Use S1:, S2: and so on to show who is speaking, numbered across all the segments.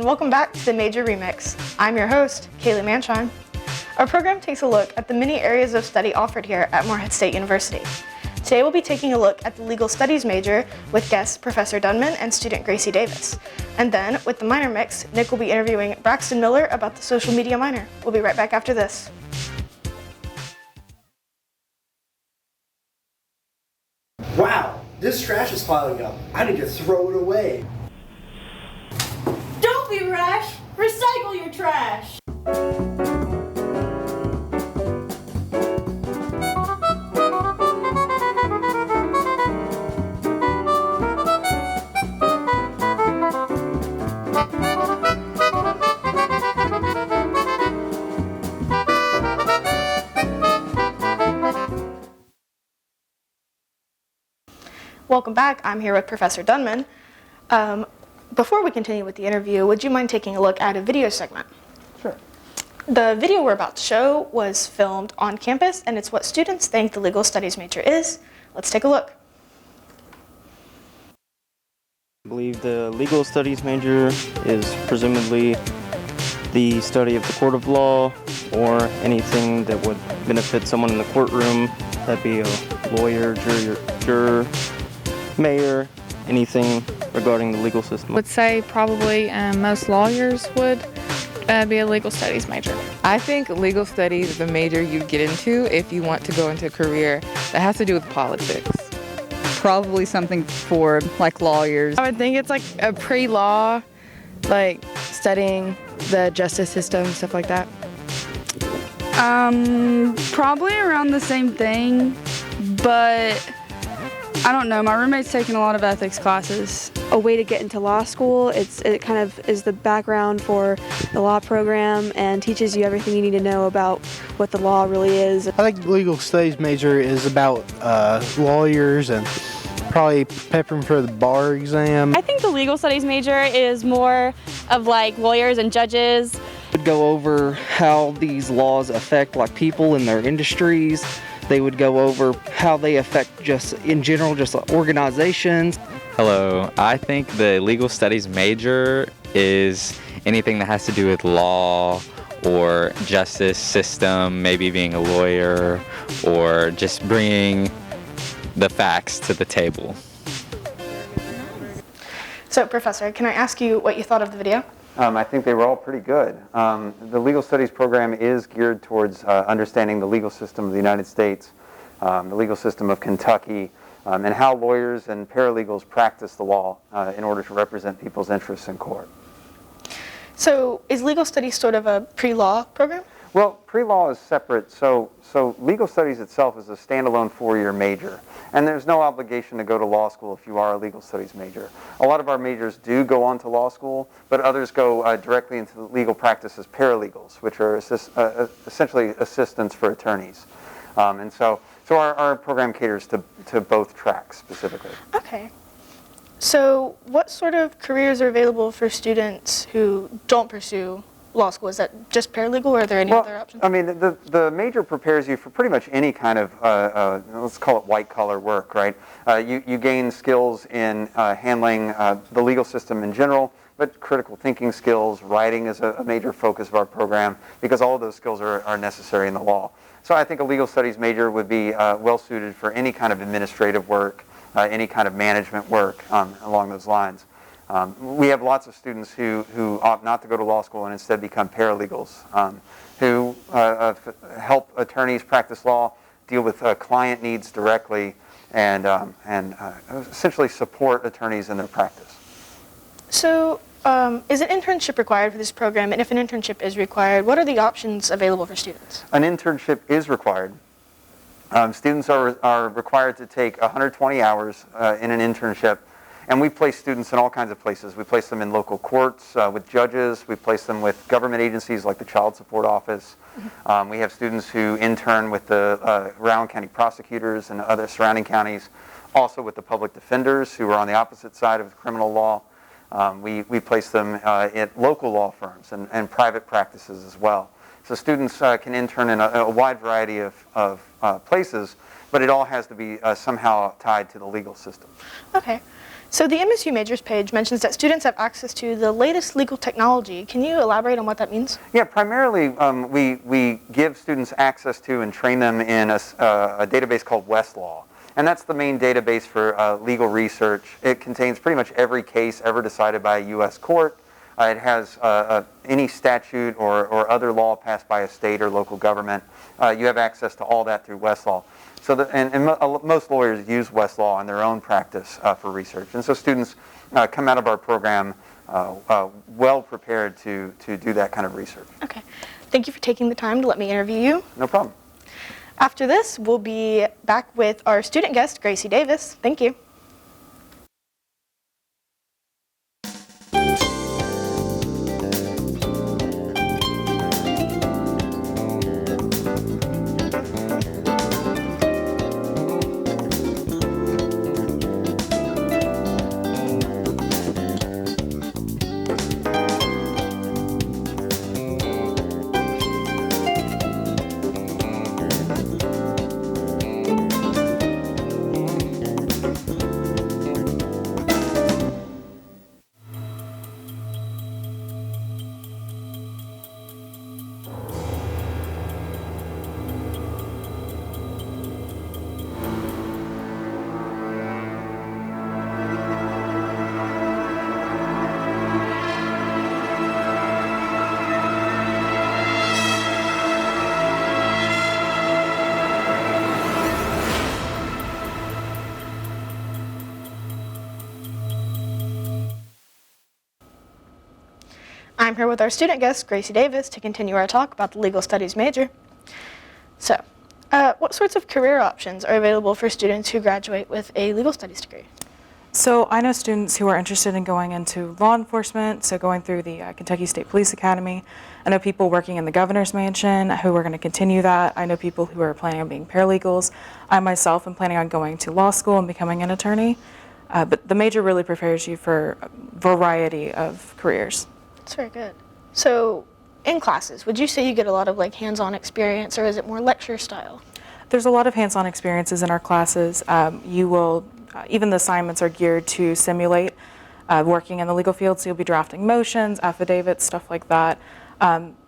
S1: and welcome back to the Major Remix. I'm your host, Kaylee Manshine. Our program takes a look at the many areas of study offered here at Morehead State University. Today we'll be taking a look at the Legal Studies major with guest Professor Dunman and student Gracie Davis. And then, with the minor mix, Nick will be interviewing Braxton Miller about the social media minor. We'll be right back after this.
S2: Wow, this trash is piling up. I need to throw it away.
S3: Don't be rash! Recycle your trash!
S1: Welcome back. I'm here with Professor Dunman. Before we continue with the interview, would you mind taking a look at a video segment?
S4: Sure.
S1: The video we're about to show was filmed on campus, and it's what students think the legal studies major is. Let's take a look.
S4: I believe the legal studies major is presumably the study of the court of law or anything that would benefit someone in the courtroom. That'd be a lawyer, juror, mayor, anything regarding the legal system.
S5: I would say probably most lawyers would be a legal studies major.
S6: I think legal studies is a major you'd get into if you want to go into a career that has to do with politics.
S7: Probably something for like lawyers.
S5: I would think it's like a pre-law, like studying the justice system, stuff like that.
S7: Probably around the same thing, but I don't know. My roommate's taking a lot of ethics classes.
S8: A way to get into law school. It kind of is the background for the law program and teaches you everything you need to know about what the law really is.
S9: I think the legal studies major is about lawyers and probably preparing for the bar exam.
S10: I think the legal studies major is more of like lawyers and judges.
S4: Would go over how these laws affect like people in their industries. They would go over how they affect just in general, just organizations.
S11: Hello, I think the legal studies major is anything that has to do with law or justice system, maybe being a lawyer or just bringing the facts to the table.
S1: So, Professor, can I ask you what you thought of the video?
S12: I think they were all pretty good. The legal studies program is geared towards understanding the legal system of the United States, the legal system of Kentucky, and how lawyers and paralegals practice the law in order to represent people's interests in court.
S1: So, is legal studies sort of a pre-law program?
S12: Well, pre-law is separate, so legal studies itself is a standalone four-year major, and there's no obligation to go to law school if you are a legal studies major. A lot of our majors do go on to law school, but others go directly into the legal practice as paralegals, which are essentially assistants for attorneys. And so our program caters to both tracks specifically.
S1: Okay. So what sort of careers are available for students who don't pursue law school? Is that just paralegal, or are there any other options?
S12: I mean, the major prepares you for pretty much any kind of, let's call it white-collar work, right? You gain skills in handling the legal system in general, but critical thinking skills, writing is a major focus of our program, because all of those skills are necessary in the law. So I think a legal studies major would be well-suited for any kind of administrative work, any kind of management work along those lines. We have lots of students who opt not to go to law school and instead become paralegals, who help attorneys practice law, deal with client needs directly, and essentially support attorneys in their practice.
S1: So, is an internship required for this program? And if an internship is required, what are the options available for students?
S12: An internship is required. Students are required to take 120 hours in an internship. And we place students in all kinds of places. We place them in local courts with judges. We place them with government agencies like the Child Support Office. We have students who intern with the Rowan County prosecutors and other surrounding counties, also with the public defenders who are on the opposite side of criminal law. We place them at local law firms and private practices as well. So students can intern in a wide variety of places, but it all has to be somehow tied to the legal system.
S1: Okay. So the MSU Majors page mentions that students have access to the latest legal technology. Can you elaborate on what that means?
S12: Yeah, primarily we give students access to and train them in a database called Westlaw. And that's the main database for legal research. It contains pretty much every case ever decided by a U.S. court. It has any statute or other law passed by a state or local government. You have access to all that through Westlaw. So most lawyers use Westlaw in their own practice for research. And so students come out of our program well prepared to do that kind of research.
S1: Okay. Thank you for taking the time to let me interview you.
S12: No problem.
S1: After this, we'll be back with our student guest, Gracie Davis. Thank you. I'm here with our student guest, Gracie Davis, to continue our talk about the legal studies major. So, what sorts of career options are available for students who graduate with a legal studies degree?
S13: So I know students who are interested in going into law enforcement, so going through the Kentucky State Police Academy. I know people working in the governor's mansion who are going to continue that. I know people who are planning on being paralegals. I myself am planning on going to law school and becoming an attorney. But the major really prepares you for a variety of careers.
S1: That's very good. So, in classes, would you say you get a lot of like hands-on experience, or is it more lecture style?
S13: There's a lot of hands-on experiences in our classes. You will, even the assignments are geared to simulate working in the legal field, so you'll be drafting motions, affidavits, stuff like that.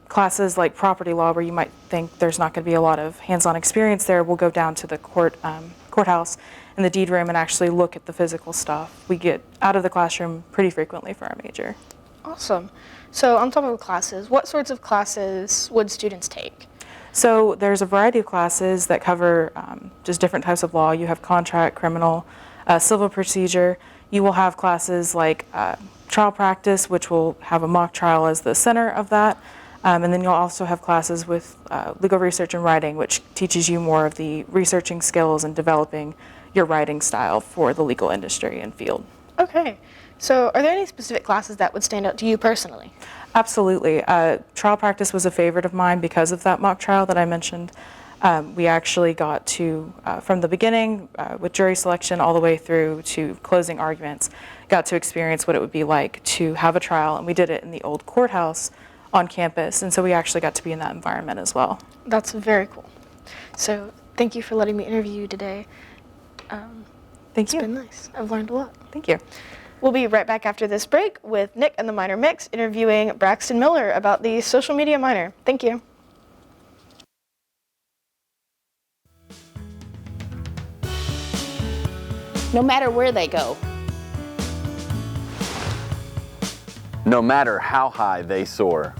S13: Classes like property law, where you might think there's not going to be a lot of hands-on experience there, we'll go down to the courthouse in the deed room and actually look at the physical stuff. We get out of the classroom pretty frequently for our major.
S1: Awesome. So on top of classes, what sorts of classes would students take?
S13: So there's a variety of classes that cover just different types of law. You have contract, criminal, civil procedure. You will have classes like trial practice, which will have a mock trial as the center of that. And then you'll also have classes with legal research and writing, which teaches you more of the researching skills and developing your writing style for the legal industry and field.
S1: Okay. So are there any specific classes that would stand out to you personally?
S13: Absolutely. Trial practice was a favorite of mine because of that mock trial that I mentioned. We actually got to, from the beginning, with jury selection all the way through to closing arguments, got to experience what it would be like to have a trial, and we did it in the old courthouse on campus, and so we actually got to be in that environment as well.
S1: That's very cool. So thank you for letting me interview you today.
S13: Thank you.
S1: It's been nice. I've learned a lot.
S13: Thank you.
S1: We'll be right back after this break with Nick and the Minor Mix interviewing Braxton Miller about the social media minor. Thank you.
S14: No matter where they go.
S15: No matter how high they soar.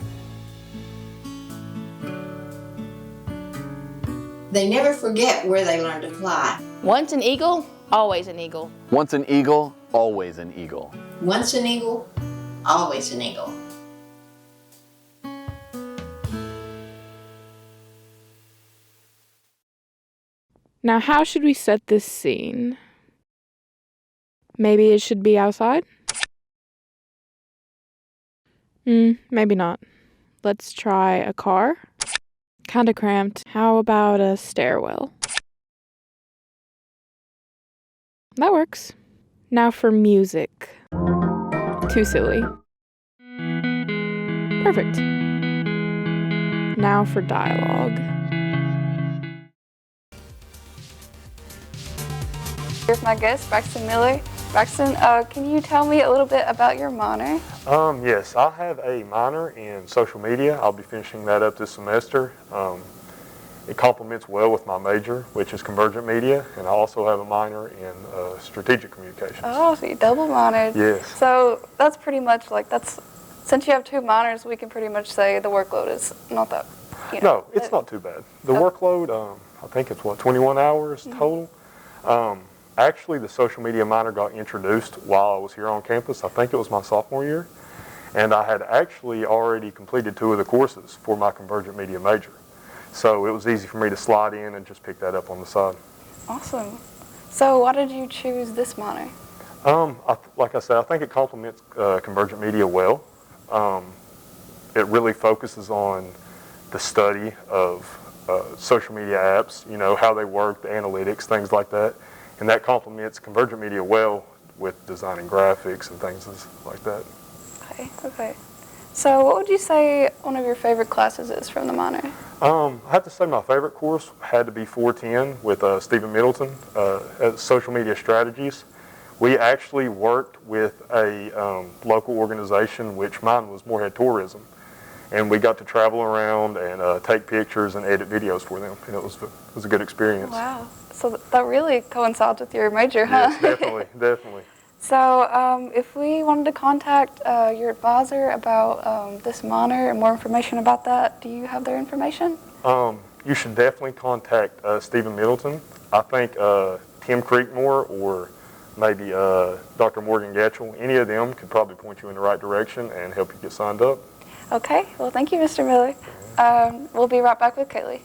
S16: They never forget where they learned to fly.
S14: Once an eagle, always an eagle.
S15: Once an eagle, always an eagle.
S16: Once an eagle, always an eagle.
S6: Now, how should we set this scene? Maybe it should be outside? Maybe not. Let's try a car. Kinda cramped. How about a stairwell? That works. Now for music. Too silly. Perfect. Now for dialogue.
S17: Here's my guest, Braxton Miller. Braxton, can you tell me a little bit about your minor?
S18: Yes, I have a minor in social media. I'll be finishing that up this semester. It complements well with my major, which is convergent media, and I also have a minor in strategic communications.
S17: Oh, so you double minored.
S18: Yes.
S17: So that's pretty much like, since you have 2 minors, we can pretty much say the workload is not that,
S18: No, it's not too bad. The workload, I think it's 21 hours total. Actually, the social media minor got introduced while I was here on campus. I think it was my sophomore year. And I had actually already completed 2 of the courses for my convergent media major. So it was easy for me to slide in and just pick that up on the side.
S17: Awesome. So why did you choose this minor?
S18: Like I said, I think it complements convergent media well. It really focuses on the study of social media apps, how they work, the analytics, things like that. And that complements convergent media well with designing graphics and things like that.
S17: Okay. So what would you say one of your favorite classes is from the minor?
S18: I have to say my favorite course had to be 410 with Stephen Middleton at Social Media Strategies. We actually worked with a local organization, which mine was Morehead Tourism. And we got to travel around and take pictures and edit videos for them. And it was a good experience.
S17: Wow. So that really coincides with your major, huh?
S18: Yes, definitely.
S17: So if we wanted to contact your advisor about this minor and more information about that, do you have their information?
S18: You should definitely contact Stephen Middleton. I think Tim Creekmore or maybe Dr. Morgan Getchell. Any of them could probably point you in the right direction and help you get signed up.
S17: Okay. Well, thank you, Mr. Miller. We'll be right back with Kaylee.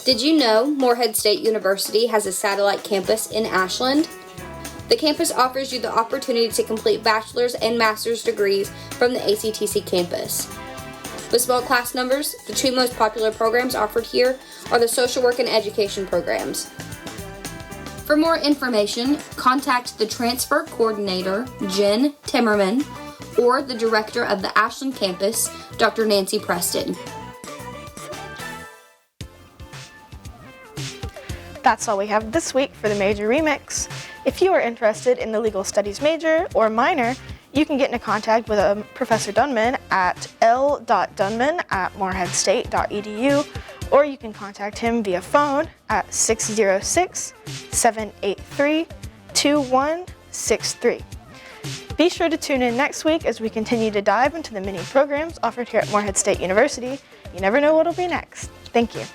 S19: Did you know Morehead State University has a satellite campus in Ashland? The campus offers you the opportunity to complete bachelor's and master's degrees from the ACTC campus. With small class numbers, the 2 most popular programs offered here are the social work and education programs. For more information, contact the transfer coordinator, Jen Timmerman, or the director of the Ashland campus, Dr. Nancy Preston.
S1: That's all we have this week for the Major Remix. If you are interested in the Legal Studies major or minor, you can get into contact with Professor Dunman at l.dunman@moreheadstate.edu, or you can contact him via phone at 606-783-2163. Be sure to tune in next week as we continue to dive into the many programs offered here at Morehead State University. You never know what'll be next. Thank you.